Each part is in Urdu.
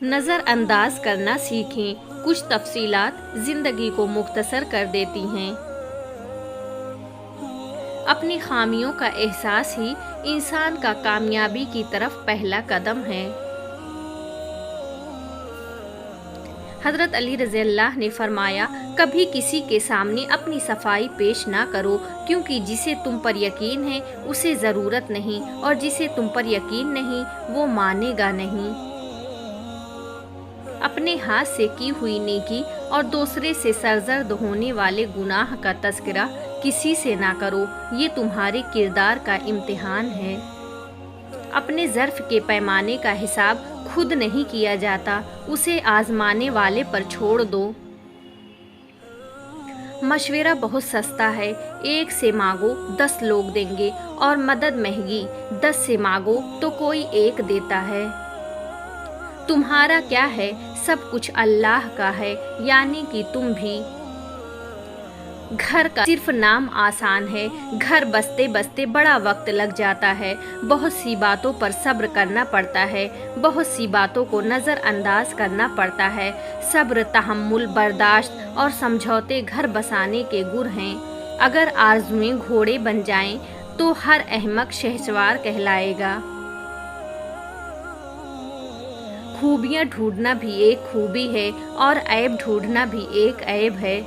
نظر انداز کرنا سیکھیں، کچھ تفصیلات زندگی کو مختصر کر دیتی ہیں۔ اپنی خامیوں کا احساس ہی انسان کا کامیابی کی طرف پہلا قدم ہے۔ حضرت علی رضی اللہ نے فرمایا، کبھی کسی کے سامنے اپنی صفائی پیش نہ کرو، کیونکہ جسے تم پر یقین ہے اسے ضرورت نہیں، اور جسے تم پر یقین نہیں وہ مانے گا نہیں۔ اپنے ہاتھ سے کی ہوئی نیکی اور دوسرے سے سرزد ہونے والے گناہ کا تذکرہ کسی سے نہ کرو، یہ تمہارے کردار کا امتحان ہے۔ اپنے ظرف کے پیمانے کا حساب خود نہیں کیا جاتا، اسے آزمانے والے پر چھوڑ دو۔ مشورہ بہت سستا ہے، 1 سے مانگو 10 لوگ دیں گے، اور مدد مہنگی، 10 سے مانگو تو کوئی 1 دیتا ہے۔ تمہارا کیا ہے، سب کچھ اللہ کا ہے، یعنی کہ تم بھی۔ گھر کا صرف نام آسان ہے، گھر بستے بستے بڑا وقت لگ جاتا ہے، بہت سی باتوں پر صبر کرنا پڑتا ہے، بہت سی باتوں کو نظر انداز کرنا پڑتا ہے۔ صبر، تحمل، برداشت اور سمجھوتے گھر بسانے کے گر ہیں۔ اگر آرزوئیں گھوڑے بن جائیں تو ہر احمق شہسوار کہلائے گا۔ خوبیاں ڈھونڈنا بھی ایک خوبی ہے، اور عیب ڈھونڈنا بھی ایک عیب ہے۔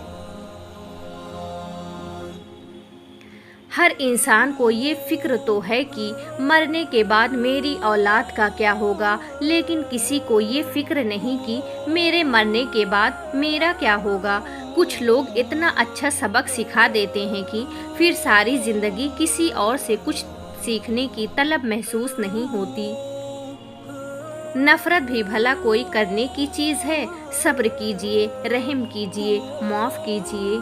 ہر انسان کو یہ فکر تو ہے کہ مرنے کے بعد میری اولاد کا کیا ہوگا، لیکن کسی کو یہ فکر نہیں کہ میرے مرنے کے بعد میرا کیا ہوگا۔ کچھ لوگ اتنا اچھا سبق سکھا دیتے ہیں کہ پھر ساری زندگی کسی اور سے کچھ سیکھنے کی طلب محسوس نہیں ہوتی۔ نفرت بھی بھلا کوئی کرنے کی چیز ہے؟ صبر کیجئے، رحم کیجئے، معاف کیجئے۔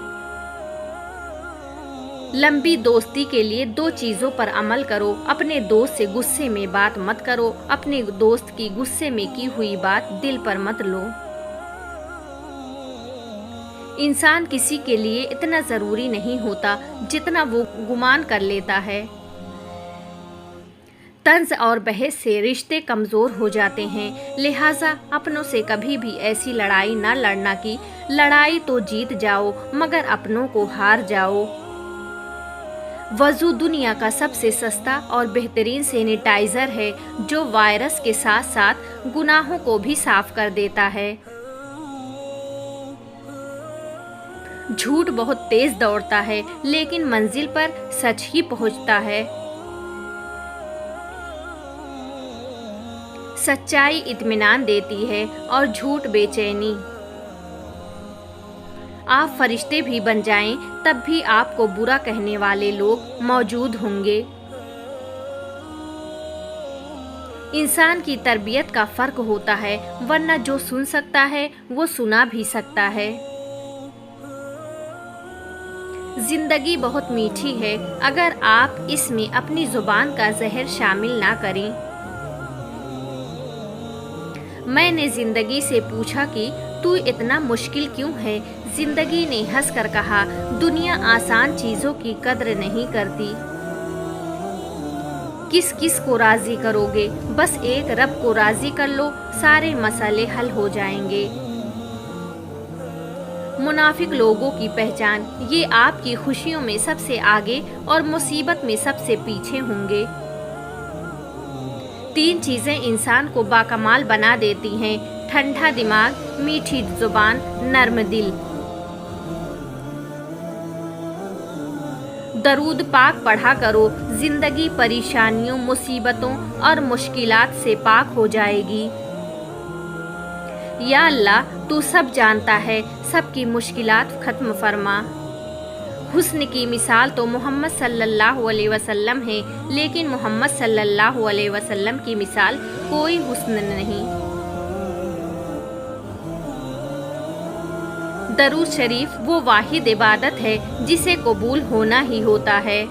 لمبی دوستی کے لیے 2 چیزوں پر عمل کرو، اپنے دوست سے غصے میں بات مت کرو، اپنے دوست کی غصے میں کی ہوئی بات دل پر مت لو۔ انسان کسی کے لیے اتنا ضروری نہیں ہوتا جتنا وہ گمان کر لیتا ہے۔ طنز اور بحث سے رشتے کمزور ہو جاتے ہیں، لہٰذا اپنوں سے کبھی بھی ایسی لڑائی نہ لڑنا کہ لڑائی تو جیت جاؤ مگر اپنوں کو ہار جاؤ۔ وضو دنیا کا سب سے سستا اور بہترین سینیٹائزر ہے، جو وائرس کے ساتھ ساتھ گناہوں کو بھی صاف کر دیتا ہے۔ جھوٹ بہت تیز دوڑتا ہے، لیکن منزل پر سچ ہی پہنچتا ہے۔ سچائی اطمینان دیتی ہے اور جھوٹ بے چینی۔ آپ فرشتے بھی بن جائیں تب بھی آپ کو برا کہنے والے لوگ موجود ہوں گے۔ انسان کی تربیت کا فرق ہوتا ہے، ورنہ جو سن سکتا ہے وہ سنا بھی سکتا ہے۔ زندگی بہت میٹھی ہے، اگر آپ اس میں اپنی زبان کا زہر شامل نہ کریں۔ میں نے زندگی سے پوچھا کہ تو اتنا مشکل کیوں ہے؟ زندگی نے ہنس کر کہا، دنیا آسان چیزوں کی قدر نہیں کرتی۔ کس کس کو راضی کرو گے؟ بس ایک رب کو راضی کر لو، سارے مسئلے حل ہو جائیں گے۔ منافق لوگوں کی پہچان، یہ آپ کی خوشیوں میں سب سے آگے اور مصیبت میں سب سے پیچھے ہوں گے۔ 3 چیزیں انسان کو باکمال بنا دیتی ہیں: ٹھنڈا دماغ، میٹھی زبان، نرم دل۔ درود پاک پڑھا کرو، زندگی پریشانیوں، مصیبتوں اور مشکلات سے پاک ہو جائے گی۔ یا اللہ، تو سب جانتا ہے، سب کی مشکلات ختم فرما۔ حسن کی مثال تو محمد صلی اللہ علیہ وسلم ہے، لیکن محمد صلی اللہ علیہ وسلم کی مثال کوئی حسن نہیں۔ درود شریف وہ واحد عبادت ہے جسے قبول ہونا ہی ہوتا ہے۔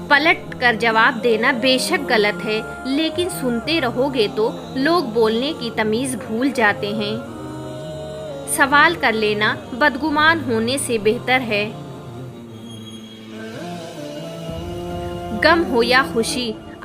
پلٹ کر جواب دینا بے شک غلط ہے، لیکن سنتے رہو گے تو لوگ بولنے کی تمیز بھول جاتے ہیں۔ سوال کر لینا بدگمان ہونے سے بہتر ہے۔ غم ہو یا خوشی،